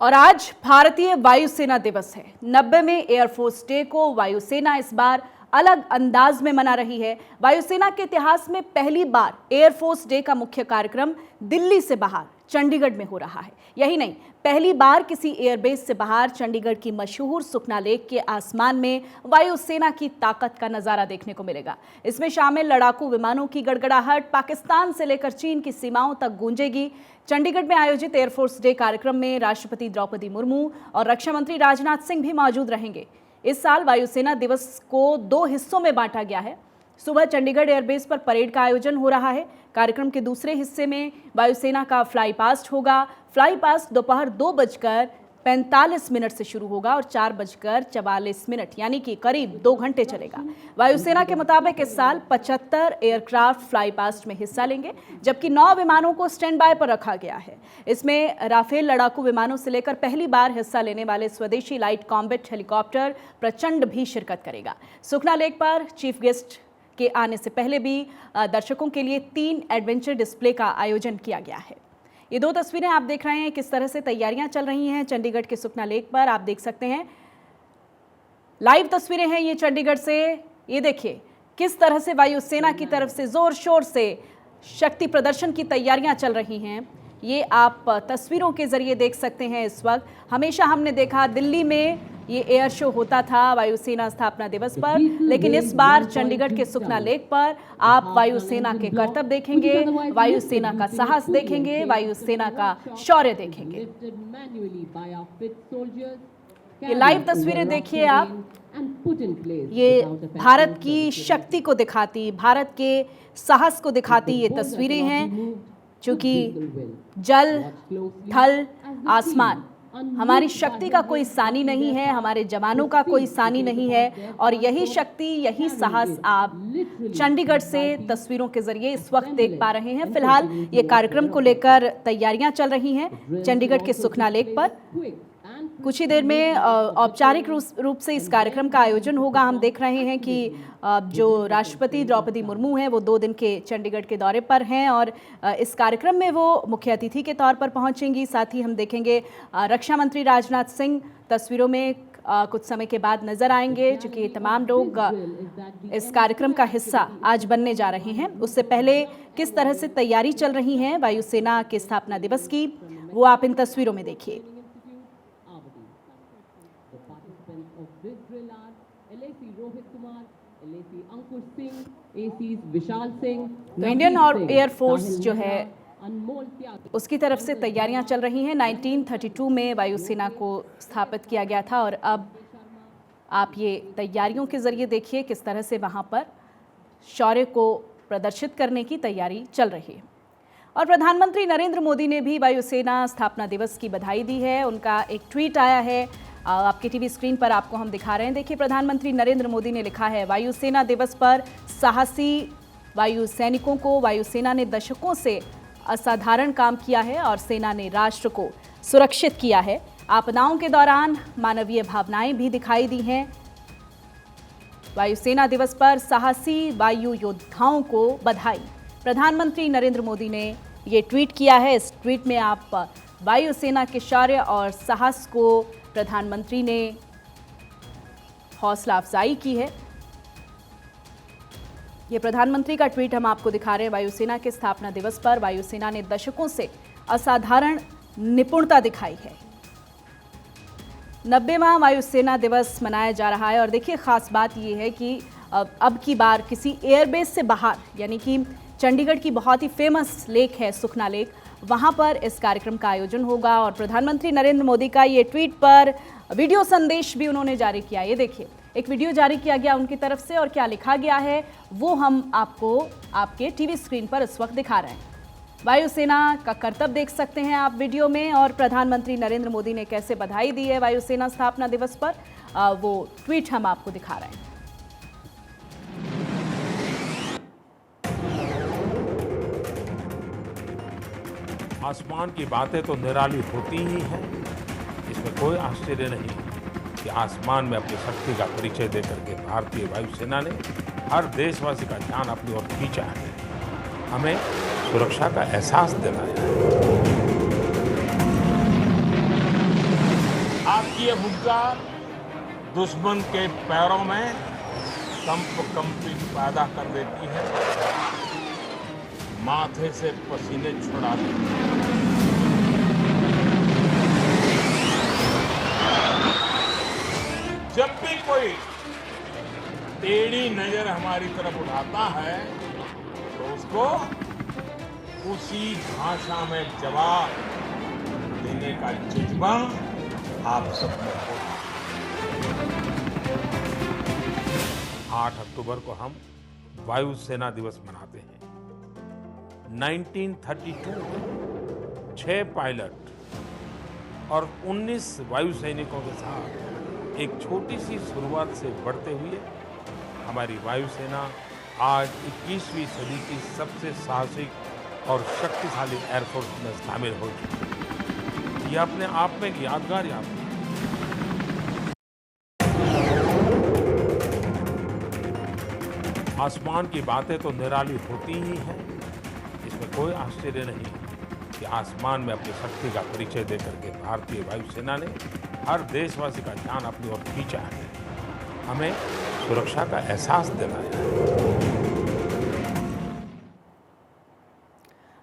और आज भारतीय वायुसेना दिवस है। 90वें एयरफोर्स डे को वायुसेना इस बार अलग अंदाज में मना रही है। वायुसेना के इतिहास में पहली बार एयरफोर्स डे का मुख्य कार्यक्रम दिल्ली से बाहर चंडीगढ़ में हो रहा है। यही नहीं, पहली बार किसी एयरबेस से बाहर चंडीगढ़ की मशहूर सुखना लेक के आसमान में वायुसेना की ताकत का नजारा देखने को मिलेगा। इसमें शामिल लड़ाकू विमानों की गड़गड़ाहट पाकिस्तान से लेकर चीन की सीमाओं तक गूंजेगी। चंडीगढ़ में आयोजित एयरफोर्स डे कार्यक्रम में राष्ट्रपति द्रौपदी मुर्मू और रक्षा मंत्री राजनाथ सिंह भी मौजूद रहेंगे। इस साल वायुसेना दिवस को 2 हिस्सों में बांटा गया है। सुबह चंडीगढ़ एयरबेस पर परेड का आयोजन हो रहा है। कार्यक्रम के दूसरे हिस्से में वायुसेना का फ्लाई पास्ट होगा। फ्लाई पास्ट दोपहर 2:45 से शुरू होगा और 4:44 यानी कि करीब 2 घंटे चलेगा। वायुसेना के मुताबिक इस साल 75 एयरक्राफ्ट फ्लाई पास्ट में हिस्सा लेंगे, जबकि 9 विमानों को स्टैंड बाय पर रखा गया है। इसमें राफेल लड़ाकू विमानों से लेकर पहली बार हिस्सा लेने वाले स्वदेशी लाइट कॉम्बैट हेलीकॉप्टर प्रचंड भी शिरकत करेगा। सुखना लेक पर चीफ गेस्ट के आने से पहले भी दर्शकों के लिए 3 एडवेंचर डिस्प्ले का आयोजन किया गया है। ये 2 तस्वीरें आप देख रहे हैं किस तरह से तैयारियां चल रही हैं चंडीगढ़ के सुखना लेक पर। आप देख सकते हैं लाइव तस्वीरें हैं ये चंडीगढ़ से। ये देखिए किस तरह से वायुसेना की तरफ से जोर शोर से शक्ति प्रदर्शन की तैयारियां चल रही हैं। ये आप तस्वीरों के जरिए देख सकते हैं। इस वक्त हमेशा हमने देखा दिल्ली में ये एयर शो होता था वायुसेना स्थापना दिवस पर, लेकिन इस बार चंडीगढ़ के सुखना लेक पर आप वायुसेना के करतब देखेंगे, वायुसेना का साहस देखेंगे, वायुसेना का शौर्य देखेंगे। ये लाइव तस्वीरें देखिए आप, ये भारत की शक्ति को दिखाती, भारत के साहस को दिखाती ये तस्वीरें हैं। चूंकि जल, थल, आसमान हमारी शक्ति का कोई सानी नहीं है, हमारे जवानों का कोई सानी नहीं है, और यही शक्ति, यही साहस आप चंडीगढ़ से तस्वीरों के जरिए इस वक्त देख पा रहे हैं। फिलहाल ये कार्यक्रम को लेकर तैयारियां चल रही हैं चंडीगढ़ के सुखना लेक पर। कुछ ही देर में औपचारिक रूप से इस कार्यक्रम का आयोजन होगा। हम देख रहे हैं कि जो राष्ट्रपति द्रौपदी मुर्मू हैं वो 2 दिन के चंडीगढ़ के दौरे पर हैं और इस कार्यक्रम में वो मुख्य अतिथि के तौर पर पहुंचेंगी। साथ ही हम देखेंगे रक्षा मंत्री राजनाथ सिंह तस्वीरों में कुछ समय के बाद नजर आएंगे, क्योंकि तमाम लोग इस कार्यक्रम का हिस्सा आज बनने जा रहे हैं। उससे पहले किस तरह से तैयारी चल रही है वायुसेना के स्थापना दिवस की, वो आप इन तस्वीरों में देखिए। तो इंडियन एयरफोर्स जो है उसकी तरफ से तैयारियां चल रही हैं। 1932 में वायुसेना को स्थापित किया गया था और अब आप ये तैयारियों के जरिए देखिए किस तरह से वहां पर शौर्य को प्रदर्शित करने की तैयारी चल रही है। और प्रधानमंत्री नरेंद्र मोदी ने भी वायुसेना स्थापना दिवस की बधाई दी है। उनका एक ट्वीट आया है, आपके टीवी स्क्रीन पर आपको हम दिखा रहे हैं। देखिए, प्रधानमंत्री नरेंद्र मोदी ने लिखा है, वायुसेना दिवस पर साहसी वायु सैनिकों को वायुसेना ने दशकों से असाधारण काम किया है और सेना ने राष्ट्र को सुरक्षित किया है। आपदाओं के दौरान मानवीय भावनाएं भी दिखाई दी हैं। वायुसेना दिवस पर साहसी वायु योद्धाओं को बधाई। प्रधानमंत्री नरेंद्र मोदी ने ये ट्वीट किया है। इस ट्वीट में आप वायुसेना के शौर्य और साहस को प्रधानमंत्री ने हौसला अफजाई की है। ये प्रधानमंत्री का ट्वीट हम आपको दिखा रहे हैं। वायुसेना के स्थापना दिवस पर वायुसेना ने दशकों से असाधारण निपुणता दिखाई है। 90वां वायुसेना दिवस मनाया जा रहा है और देखिए खास बात यह है कि अब की बार किसी एयरबेस से बाहर, यानी कि चंडीगढ़ की बहुत ही फेमस लेक है सुखना लेक, वहां पर इस कार्यक्रम का आयोजन होगा। और प्रधानमंत्री नरेंद्र मोदी का ये ट्वीट पर वीडियो संदेश भी उन्होंने जारी किया। ये देखिए, एक वीडियो जारी किया गया उनकी तरफ से और क्या लिखा गया है वो हम आपको आपके टीवी स्क्रीन पर इस वक्त दिखा रहे हैं। वायुसेना का करतब देख सकते हैं आप वीडियो में, और प्रधानमंत्री नरेंद्र मोदी ने कैसे बधाई दी है वायुसेना स्थापना दिवस पर, वो ट्वीट हम आपको दिखा रहे हैं। आसमान की बातें तो निराली होती ही हैं, इसमें कोई आश्चर्य नहीं कि आसमान में अपनी शक्ति का परिचय देकर के भारतीय वायुसेना ने हर देशवासी का ध्यान अपनी ओर खींचा है, हमें सुरक्षा का एहसास दिलाया है। की ये हुंकार दुश्मन के पैरों में कंपी पैदा कर देती है, माथे से पसीने छुड़ा देती है। जब भी कोई टेढ़ी नजर हमारी तरफ उठाता है तो उसको उसी भाषा में जवाब देने का जज्बा आप सब में होगा। 8 अक्टूबर को हम वायु सेना दिवस मनाते हैं। 1932 में 6 पायलट और 19 वायु सैनिकों के साथ एक छोटी सी शुरुआत से बढ़ते हुए हमारी वायुसेना आज 21वीं सदी की सबसे साहसिक और शक्तिशाली एयरफोर्स में शामिल हो चुकी है। यह अपने आप में एक यादगार यात्रा है। आसमान की बातें तो निराली होती ही हैं, इसमें कोई आश्चर्य नहीं कि आसमान में अपनी शक्ति का परिचय देकर के भारतीय वायुसेना ने हर देशवासी का ध्यान अपनी ओर खींचा है, हमें सुरक्षा का एहसास दिलाया है।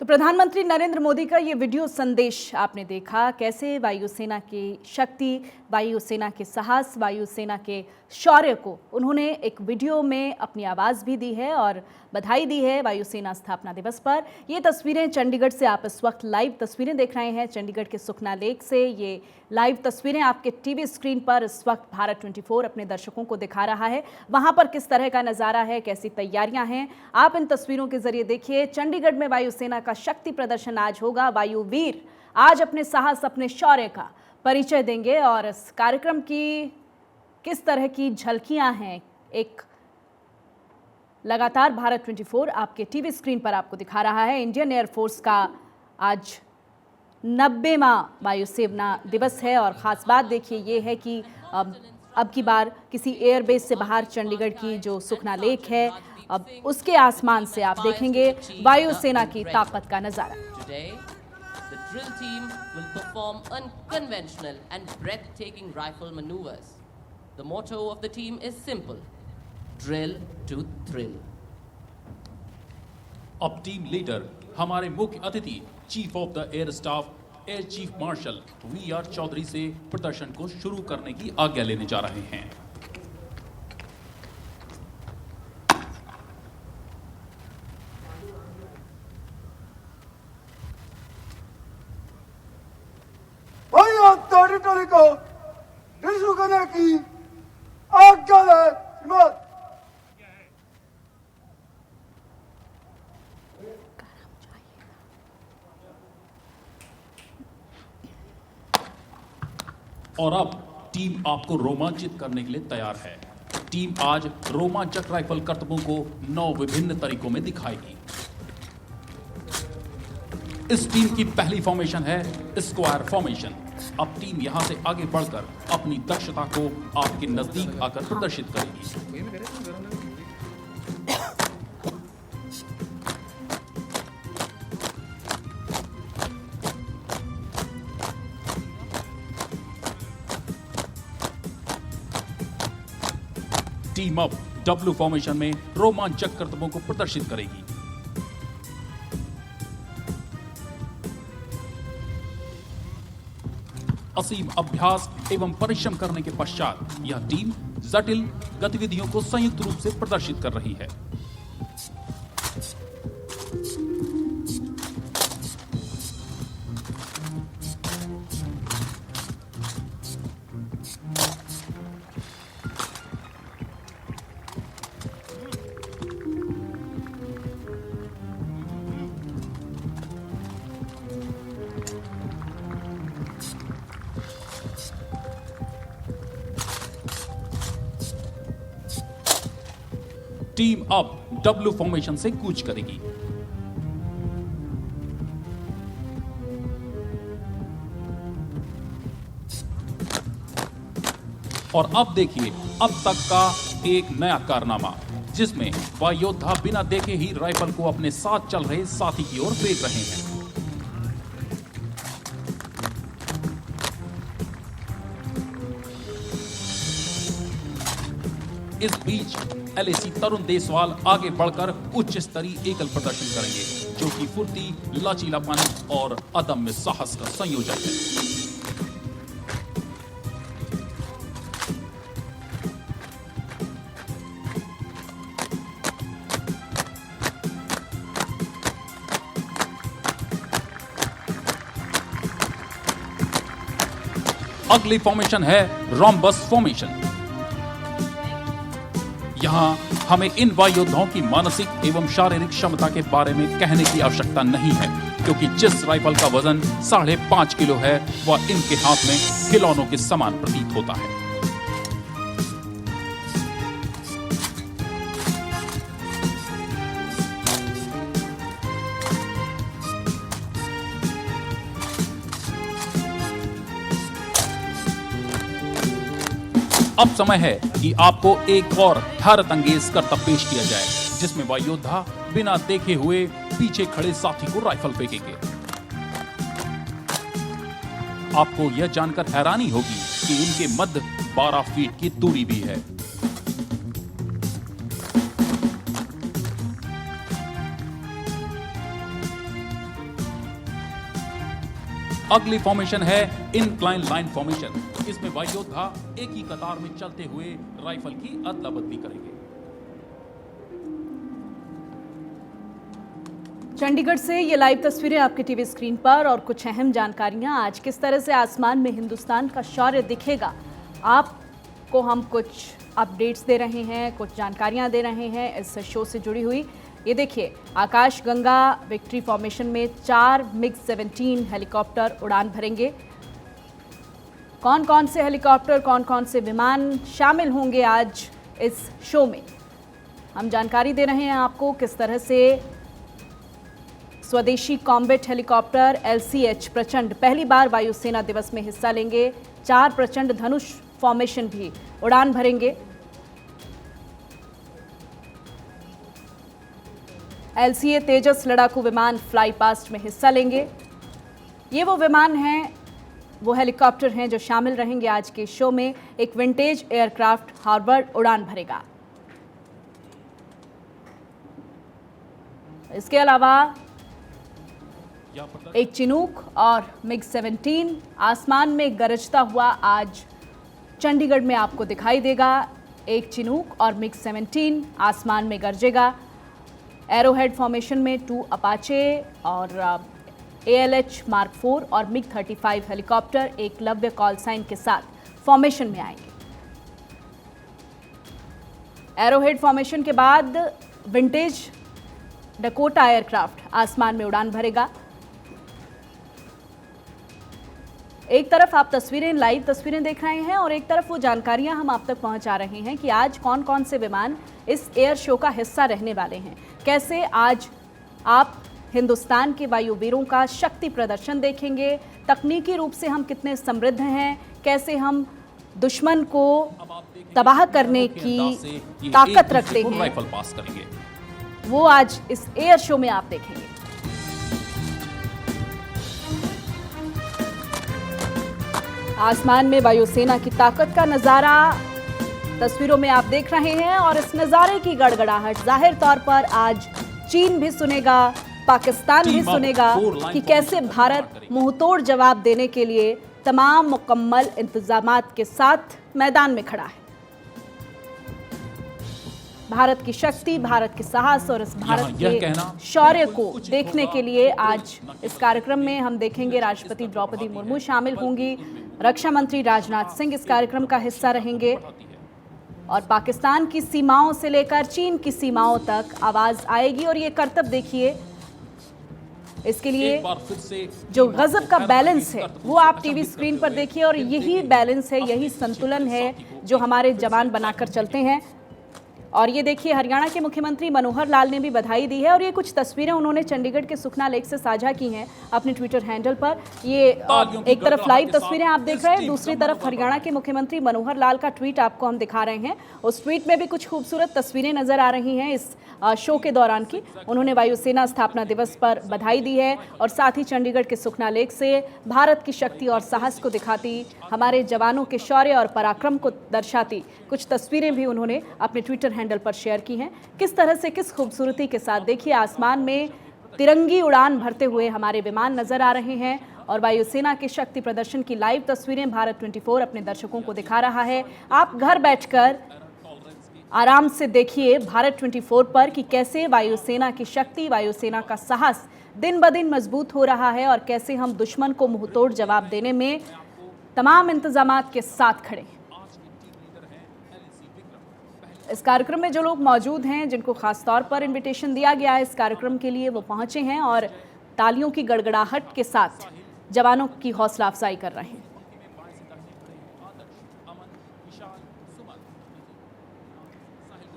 तो प्रधानमंत्री नरेंद्र मोदी का ये वीडियो संदेश आपने देखा, कैसे वायुसेना की शक्ति, वायुसेना के साहस, वायुसेना के शौर्य को उन्होंने एक वीडियो में अपनी आवाज़ भी दी है और बधाई दी है वायुसेना स्थापना दिवस पर। ये तस्वीरें चंडीगढ़ से आप इस वक्त लाइव तस्वीरें देख रहे हैं, चंडीगढ़ के सुखना लेक से। ये लाइव तस्वीरें आपके टीवी स्क्रीन पर इस वक्त भारत 24 अपने दर्शकों को दिखा रहा है। वहाँ पर किस तरह का नज़ारा है, कैसी तैयारियां हैं, आप इन तस्वीरों के जरिए देखिए। चंडीगढ़ में वायुसेना का शक्ति प्रदर्शन आज होगा। वायुवीर आज अपने साहस, अपने शौर्य का परिचय देंगे और इस कार्यक्रम की किस तरह की झलकियां हैं, एक लगातार भारत 24 आपके टीवी स्क्रीन पर आपको दिखा रहा है। इंडियन एयरफोर्स का आज 90वां वायुसेना दिवस है और ख़ास बात देखिए ये है कि अब की बार किसी एयरबेस से बाहर चंडीगढ़ की जो सुखना लेक है, अब उसके आसमान से आप देखेंगे वायुसेना की ताकत का नज़ारा। The drill team will perform unconventional and breathtaking rifle maneuvers. The motto of the team is simple: drill to thrill. अब टीम लीडर हमारे मुख्य अतिथि chief of the air staff air chief marshal V R. Chaudhari से प्रदर्शन को शुरू करने की आज्ञा लेने जा रहे हैं। टेरिटरी को डिस्ट्रू करने की आज्ञा है। और अब टीम आपको रोमांचित करने के लिए तैयार है। टीम आज रोमांचक राइफल करतबों को 9 विभिन्न तरीकों में दिखाएगी। इस टीम की पहली फॉर्मेशन है स्क्वायर फॉर्मेशन। अब टीम यहां से आगे बढ़कर अपनी दक्षता को आपके नजदीक आकर प्रदर्शित करेगी। टीम अब डब्ल्यू फॉर्मेशन में रोमांचक करतबों को प्रदर्शित करेगी। असीम अभ्यास एवं परिश्रम करने के पश्चात यह टीम जटिल गतिविधियों को संयुक्त रूप से प्रदर्शित कर रही है। टीम अब डब्ल्यू फॉर्मेशन से कूच करेगी। और अब देखिए अब तक का एक नया कारनामा, जिसमें वह योद्धा बिना देखे ही राइफल को अपने साथ चल रहे साथी की ओर फेंक रहे हैं। इस बीच LAC तरुण देसवाल आगे बढ़कर उच्च स्तरीय एकल प्रदर्शन करेंगे, जो कि फुर्ती, लचीलापन और अदम्य साहस का संयोजन है। अगली फॉर्मेशन है रोम्बस फॉर्मेशन। यहां हमें इन वायु योद्धाओं की मानसिक एवं शारीरिक क्षमता के बारे में कहने की आवश्यकता नहीं है, क्योंकि जिस राइफल का वजन 5.5 किलो है वह इनके हाथ में खिलौनों के समान प्रतीत होता है। अब समय है कि आपको एक और हैरत अंगेज करतब पेश किया जाए, जिसमें वायु योद्धा बिना देखे हुए पीछे खड़े साथी को राइफल फेंकेंगे। आपको यह जानकर हैरानी होगी कि इनके मध्य 12 फीट की दूरी भी है। अगली फॉर्मेशन है इनक्लाइन लाइन फॉर्मेशन। इसमें वायु योद्धा एक ही कतार में चलते हुए राइफल की अदला बदली करेंगे। चंडीगढ़ से ये लाइव तस्वीरें आपके टीवी स्क्रीन पर, और कुछ अहम जानकारियां आज किस तरह से आसमान में हिंदुस्तान का शौर्य दिखेगा, आपको हम कुछ अपडेट्स दे रहे हैं, कुछ जानकारियां दे रहे हैं इस शो से जुड़ी हुई। ये देखिए, आकाश गंगा विक्ट्री फॉर्मेशन में 4 MiG-17 हेलीकॉप्टर उड़ान भरेंगे। कौन कौन से हेलीकॉप्टर, कौन कौन से विमान शामिल होंगे आज इस शो में, हम जानकारी दे रहे हैं आपको। किस तरह से स्वदेशी कॉम्बैट हेलीकॉप्टर LCH प्रचंड पहली बार वायुसेना दिवस में हिस्सा लेंगे। 4 प्रचंड धनुष फॉर्मेशन भी उड़ान भरेंगे। LCA तेजस लड़ाकू विमान फ्लाई पास्ट में हिस्सा लेंगे। ये वो विमान हैं, वो हेलीकॉप्टर हैं जो शामिल रहेंगे आज के शो में। एक विंटेज एयरक्राफ्ट हार्वर्ड उड़ान भरेगा। इसके अलावा एक चिनूक और MiG-17 आसमान में गरजता हुआ आज चंडीगढ़ में आपको दिखाई देगा। एक चिनूक और MiG-17 आसमान में गरजेगा। एरोहेड फॉर्मेशन में 2 अपाचे और ALH Mark 4 और MiG-35 helicopter Eklavya call sign के साथ फॉर्मेशन में आएंगे। एरोहेड फॉर्मेशन के बाद विंटेज डकोटा एयरक्राफ्ट आसमान में उड़ान भरेगा। एक तरफ आप लाइव तस्वीरें देख रहे हैं और एक तरफ वो जानकारियां हम आप तक पहुंचा रहे हैं कि आज कौन कौन से विमान इस एयर शो का हिस्सा रहने वाले हैं। कैसे आज आप हिंदुस्तान के वायुवीरों का शक्ति प्रदर्शन देखेंगे, तकनीकी रूप से हम कितने समृद्ध हैं, कैसे हम दुश्मन को तबाह करने की ताकत रखते हैं, वो आज इस एयर शो में आप देखेंगे। आसमान में वायुसेना की ताकत का नजारा तस्वीरों में आप देख रहे हैं, और इस नजारे की गड़गड़ाहट जाहिर तौर पर आज चीन भी सुनेगा, पाकिस्तान भी सुनेगा कि कैसे भारत मुंहतोड़ जवाब देने के लिए तमाम मुकम्मल इंतजामात के साथ मैदान में खड़ा है। भारत की शक्ति, भारत के साहस और इस भारत के शौर्य को देखने के लिए आज इस कार्यक्रम में हम देखेंगे राष्ट्रपति द्रौपदी मुर्मू शामिल होंगी, रक्षा मंत्री राजनाथ सिंह इस कार्यक्रम का हिस्सा रहेंगे, और पाकिस्तान की सीमाओं से लेकर चीन की सीमाओं तक आवाज आएगी। और ये करतब देखिए, इसके लिए जो गजब का बैलेंस है वो आप टीवी स्क्रीन पर देखिए, और यही बैलेंस है, यही संतुलन है जो हमारे जवान बनाकर चलते हैं। और ये देखिए, हरियाणा के मुख्यमंत्री मनोहर लाल ने भी बधाई दी है और ये कुछ तस्वीरें उन्होंने चंडीगढ़ के सुखना लेक से साझा की हैं अपने ट्विटर हैंडल पर। ये एक तरफ लाइव तस्वीरें आप देख रहे हैं, दूसरी तरफ हरियाणा के मुख्यमंत्री मनोहर लाल का ट्वीट आपको हम दिखा रहे हैं। उस ट्वीट में भी कुछ खूबसूरत तस्वीरें नजर आ रही हैं इस शो के दौरान की। उन्होंने वायुसेना स्थापना दिवस पर बधाई दी है और साथ ही चंडीगढ़ के सुखना लेक से भारत की शक्ति और साहस को दिखाती, हमारे जवानों के शौर्य और पराक्रम को दर्शाती कुछ तस्वीरें भी उन्होंने अपने ट्विटर हैंडल पर शेयर की हैं। किस तरह से, किस खूबसूरती के साथ देखिए, आसमान में तिरंगी उड़ान भरते हुए हमारे विमान नजर आ रहे हैं और वायुसेना के शक्ति प्रदर्शन की लाइव तस्वीरें भारत 24 अपने दर्शकों को दिखा रहा है। आप घर बैठकर आराम से देखिए भारत 24 पर कि कैसे वायुसेना की शक्ति, वायुसेना का साहस दिन ब दिन मजबूत हो रहा है और कैसे हम दुश्मन को मुंहतोड़ जवाब देने में तमाम इंतजामात के साथ खड़े हैं। इस कार्यक्रम में जो लोग मौजूद हैं, जिनको खास तौर पर इनविटेशन दिया गया है इस कार्यक्रम के लिए, वो पहुंचे हैं और तालियों की गड़गड़ाहट के साथ जवानों की हौसला अफजाई कर रहे हैं।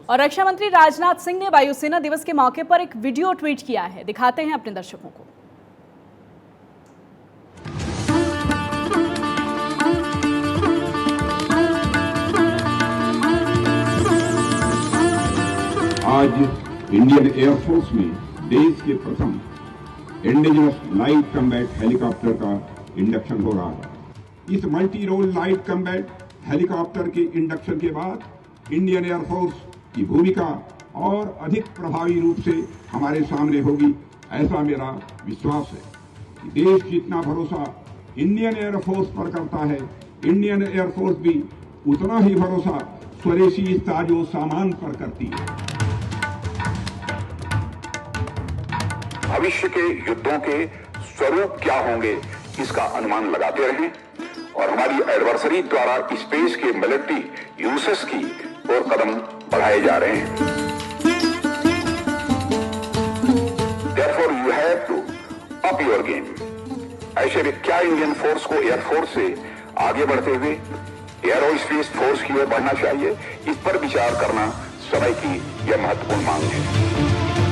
और रक्षा मंत्री राजनाथ सिंह ने वायुसेना दिवस के मौके पर एक वीडियो ट्वीट किया है, दिखाते हैं अपने दर्शकों को। आज इंडियन एयरफोर्स में देश के प्रथम इंडिजिनस लाइट कम्बैट हेलीकॉप्टर का इंडक्शन हो रहा है। इस multi role light combat helicopter के इंडक्शन के बाद इंडियन एयरफोर्स की भूमिका और अधिक प्रभावी रूप से हमारे सामने होगी, ऐसा मेरा विश्वास है। देश जितना भरोसा इंडियन एयरफोर्स पर करता है, इंडियन एयरफोर्स भी उतना ही भरोसा स्वदेशी साजो सामान पर करती है। भविष्य के युद्धों के स्वरूप क्या होंगे, इसका अनुमान लगाते रहें और हमारी एडवर्सरी द्वारा स्पेस के मिलिट्री यूसेस की ओर कदम बढ़ाए जा रहे हैं। Therefore, you have to up your game. ऐसे में क्या इंडियन फोर्स को एयरफोर्स से आगे बढ़ते हुए एयरो स्पेस फोर्स की ओर बढ़ना चाहिए, इस पर विचार करना समय की यह महत्वपूर्ण मांग है।